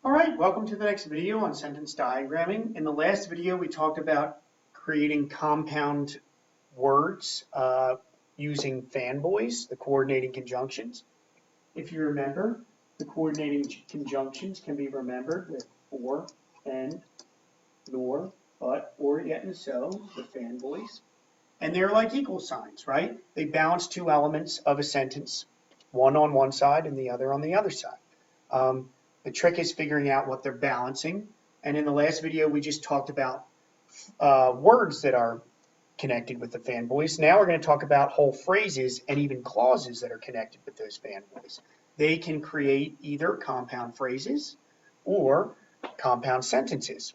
All right, welcome to the next video on sentence diagramming. In the last video, we talked about creating compound words using fanboys, the coordinating conjunctions. If you remember, the coordinating conjunctions can be remembered with for, and, nor, but, or, yet, and so, the fanboys. And they're like equal signs, right? They balance two elements of a sentence, one on one side and the other on the other side. The trick is figuring out what they're balancing. And in the last video, we just talked about words that are connected with the fanboys. Now we're going to talk about whole phrases and even clauses that are connected with those fanboys. They can create either compound phrases or compound sentences.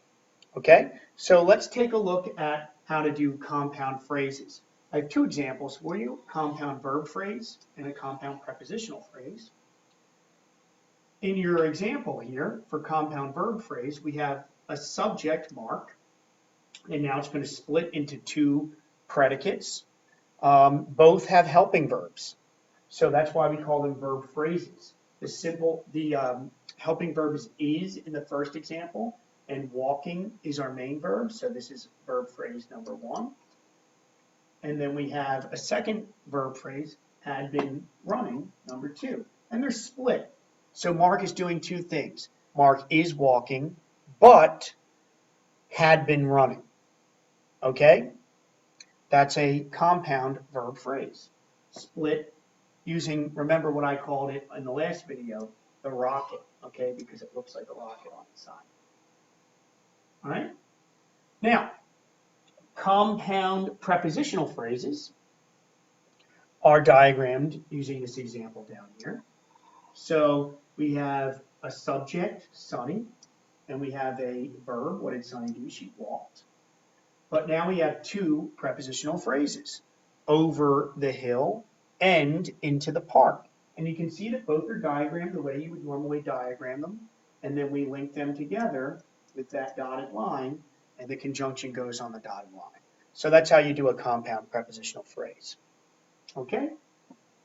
Okay, so let's take a look at how to do compound phrases. I have two examples for you, compound verb phrase and a compound prepositional phrase. In your example here, for compound verb phrase, we have a subject mark, and now it's going to split into two predicates. Both have helping verbs, so that's why we call them verb phrases. The helping verb is in the first example, and walking is our main verb, so this is verb phrase number one. And then we have a second verb phrase, had been running, number two, and they're split. So Mark is doing two things. Mark is walking, but had been running. Okay? That's a compound verb phrase. Split using, remember what I called it in the last video, the rocket, okay? Because it looks like a rocket on the side. All right? Now, compound prepositional phrases are diagrammed using this example down here. So we have a subject, Sunny, and we have a verb, what did Sunny do? She walked. But now we have two prepositional phrases, over the hill and into the park. And you can see that both are diagrammed the way you would normally diagram them, and then we link them together with that dotted line, and the conjunction goes on the dotted line. So that's how you do a compound prepositional phrase. Okay?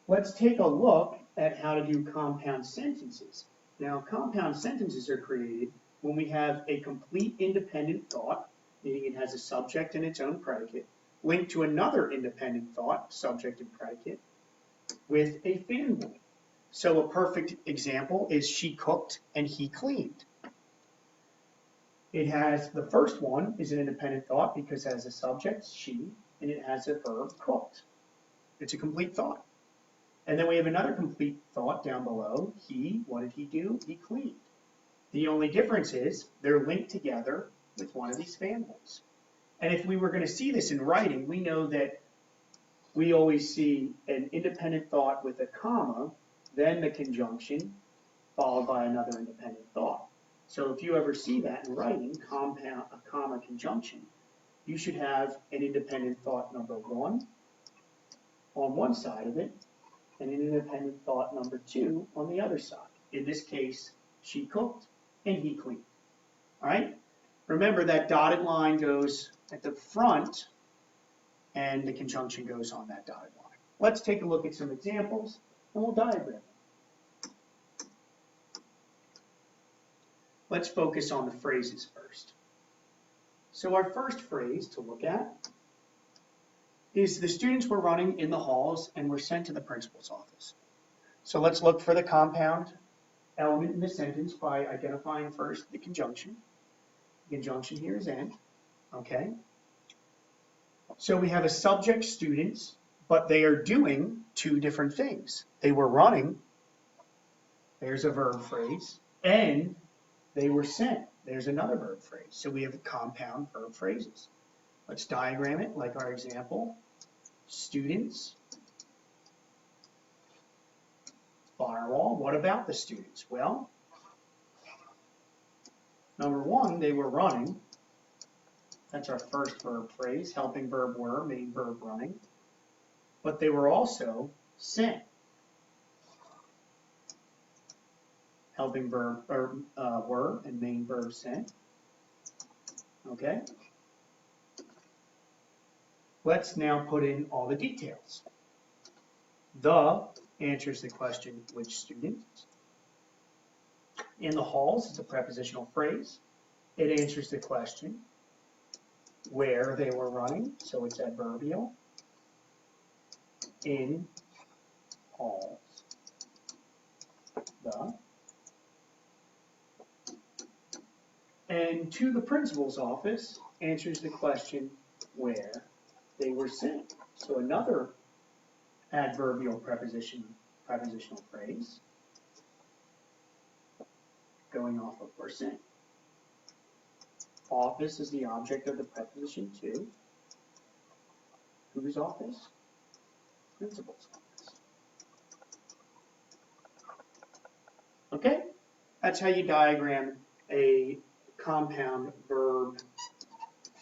Let's take a look at how to do compound sentences. Now, compound sentences are created when we have a complete independent thought, meaning it has a subject and its own predicate, linked to another independent thought, subject and predicate, with a fanboy. So a perfect example is she cooked and he cleaned. It has, the first one is an independent thought because it has a subject, she, and it has a verb, cooked. It's a complete thought. And then we have another complete thought down below. He, what did he do? He cleaned. The only difference is they're linked together with one of these fanboys. And if we were going to see this in writing, we know that we always see an independent thought with a comma, then the conjunction, followed by another independent thought. So if you ever see that in writing, a comma conjunction, you should have an independent thought number one on one side of it, and an independent thought number two on the other side. In this case, she cooked and he cleaned. All right? Remember that dotted line goes at the front and the conjunction goes on that dotted line. Let's take a look at some examples and we'll diagram them. Let's focus on the phrases first. So our first phrase to look at is the students were running in the halls and were sent to the principal's office. So let's look for the compound element in the sentence by identifying first the conjunction. The conjunction here is and, okay? So we have a subject, students, but they are doing two different things. They were running, there's a verb phrase, and they were sent, there's another verb phrase. So we have compound verb phrases. Let's diagram it like our example. Students, firewall. What about the students? Well, number one, they were running. That's our first verb phrase. Helping verb were, main verb running. But they were also sent. Helping verb were and main verb sent. Okay? Let's now put in all the details. The answers the question, which students? In the halls is a prepositional phrase. It answers the question where they were running, so it's adverbial. In halls. The. And to the principal's office answers the question where they were sent. So another adverbial prepositional phrase going off of were sent. Office is the object of the preposition to. Whose office? Principal's office. Okay? That's how you diagram a compound verb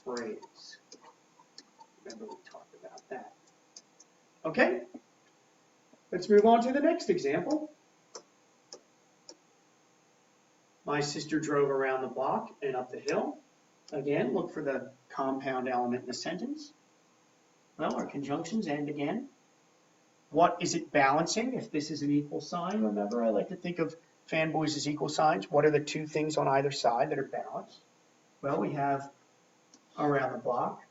phrase. Remember we talked about that. Okay? Let's move on to the next example. My sister drove around the block and up the hill. Again, look for the compound element in the sentence. Well, our conjunctions end again. What is it balancing? If this is an equal sign, remember, I like to think of fanboys as equal signs. What are the two things on either side that are balanced? Well, we have around the block,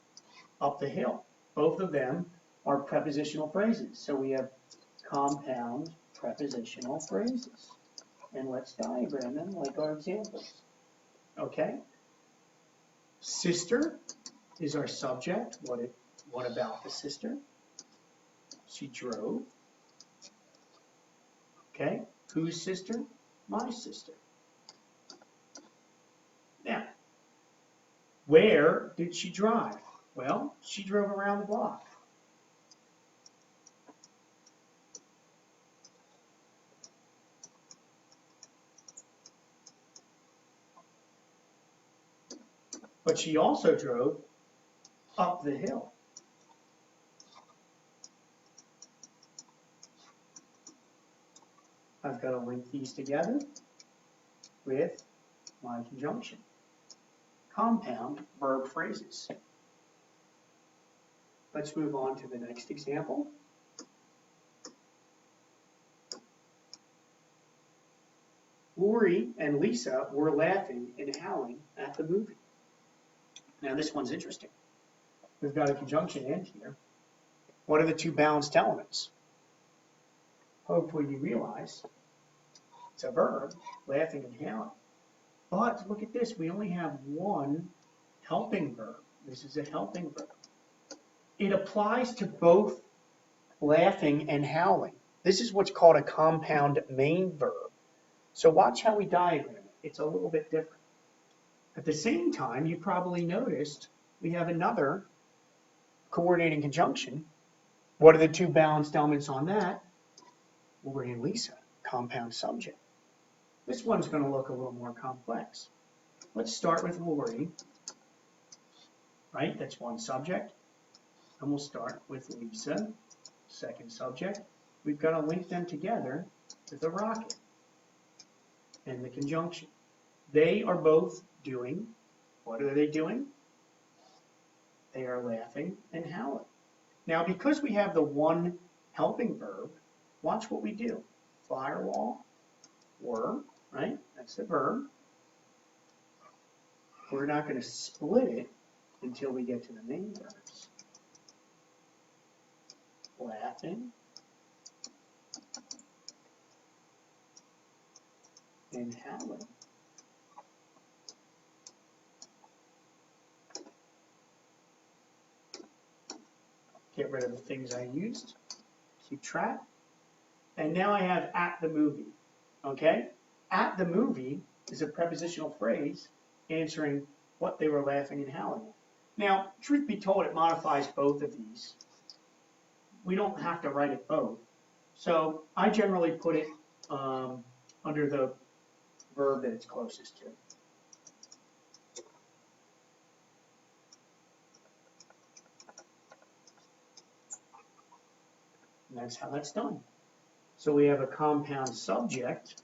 up the hill. Both of them are prepositional phrases. So we have compound prepositional phrases. And let's diagram them like our examples. Okay? Sister is our subject. What about the sister? She drove. Okay? Whose sister? My sister. Now, where did she drive? Well, she drove around the block. But she also drove up the hill. I've got to link these together with my conjunction. Compound verb phrases. Let's move on to the next example. Lori and Lisa were laughing and howling at the movie. Now this one's interesting. We've got a conjunction end here. What are the two balanced elements? Hopefully you realize it's a verb, laughing and howling. But look at this, we only have one helping verb. This is a helping verb. It applies to both laughing and howling. This is what's called a compound main verb. So watch how we diagram it. It's a little bit different. At the same time, you probably noticed we have another coordinating conjunction. What are the two balanced elements on that? Lori and Lisa, compound subject. This one's going to look a little more complex. Let's start with Lori, right? That's one subject. And we'll start with Lisa, second subject. We've got to link them together with a rocket and the conjunction. They are both doing, what are they doing? They are laughing and howling. Now, because we have the one helping verb, watch what we do. Firewall, were, right? That's the verb. We're not going to split it until we get to the main verbs. Laughing and howling. Get rid of the things I used. Keep track. And now I have at the movie. Okay? At the movie is a prepositional phrase answering what they were laughing and howling at. Now, truth be told, it modifies both of these. We don't have to write it both. So I generally put it under the verb that it's closest to. And that's how that's done. So we have a compound subject,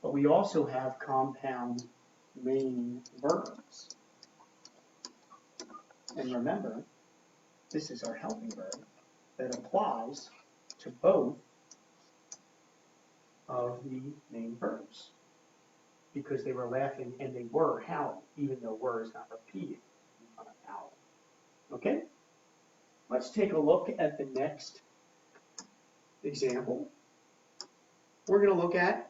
but we also have compound main verbs. And remember, this is our helping verb that applies to both of the main verbs because they were laughing and they were howling, even though were is not repeated in front of howl. Okay? Let's take a look at the next example. We're going to look at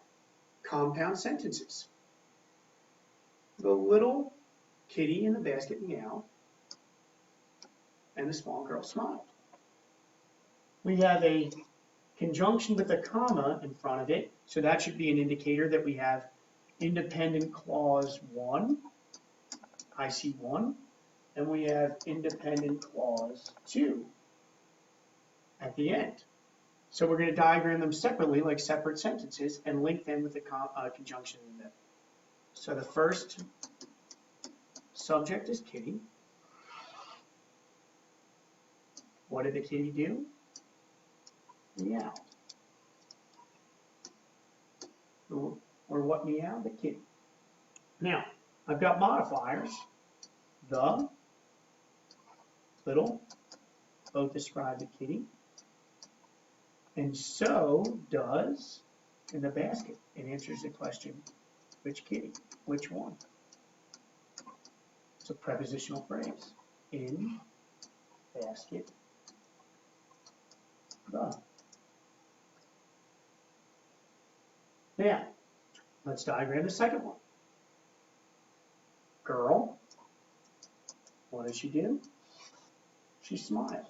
compound sentences. The little kitty in the basket meowed, and the small girl smiled. We have a conjunction with a comma in front of it, so that should be an indicator that we have independent clause 1, I see 1, and we have independent clause 2 at the end. So we're going to diagram them separately like separate sentences and link them with the conjunction in the middle. So the first subject is kitty. What did the kitty do? Meowed. Or what meowed? The kitty. Now, I've got modifiers. The, little, both describe the kitty. And so does in the basket. It answers the question, which kitty? Which one? It's a prepositional phrase. In, basket, the. Now, let's diagram the second one. Girl, what did she do? She smiled.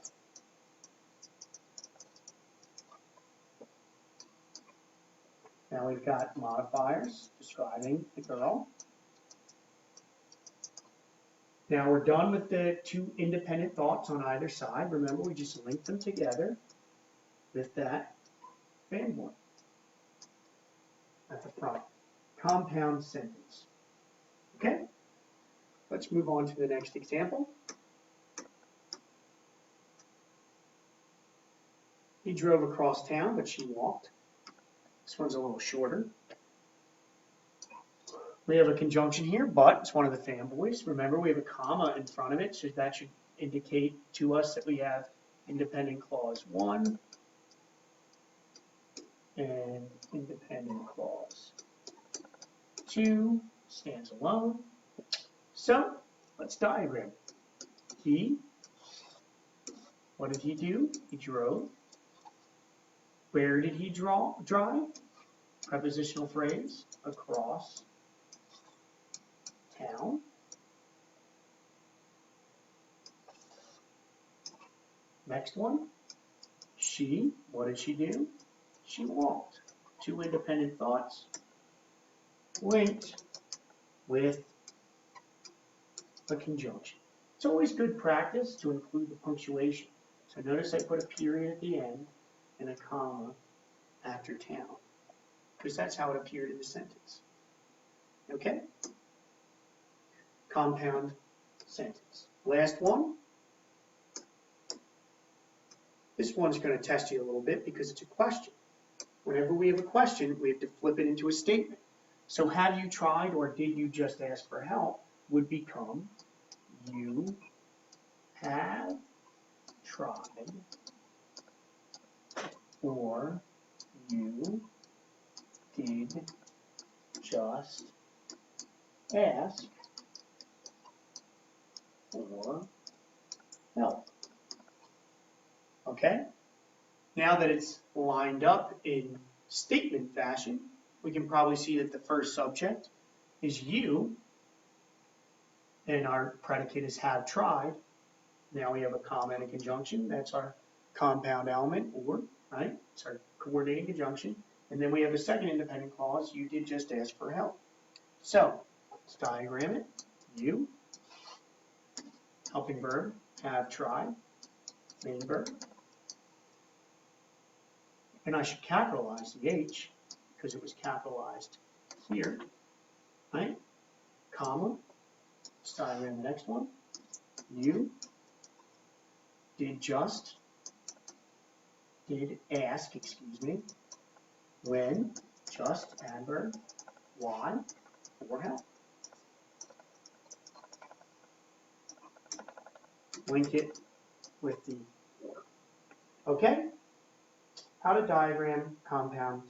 Now we've got modifiers describing the girl. Now we're done with the two independent thoughts on either side. Remember, we just linked them together with that fanboy at the front. Compound sentence. Okay? Let's move on to the next example. He drove across town, but she walked. This one's a little shorter. We have a conjunction here, but it's one of the fanboys. Remember, we have a comma in front of it, so that should indicate to us that we have independent clause 1 and independent clause 2 stands alone. So let's diagram it. He, what did he do? He drove. Where did he drive? Prepositional phrase, across town. Next one, she, what did she do? She walked. Two independent thoughts linked with a conjunction. It's always good practice to include the punctuation. So notice I put a period at the end and a comma after town, because that's how it appeared in the sentence. Okay? Compound sentence. Last one. This one's going to test you a little bit because it's a question. Whenever we have a question, we have to flip it into a statement. So have you tried or did you just ask for help would become you have tried or you did just ask for help. Okay? Now that it's lined up in statement fashion, we can probably see that the first subject is you, and our predicate is have tried. Now we have a comma and a conjunction. That's our compound element, or, right? It's our coordinating conjunction. And then we have a second independent clause, you did just ask for help. So, let's diagram it. You, helping verb, have tried, main verb. And I should capitalize the H because it was capitalized here, right? Comma, let's diagram the next one. You did ask, when, just, adverb, why, for help. Link it with the or. Okay? How to diagram compound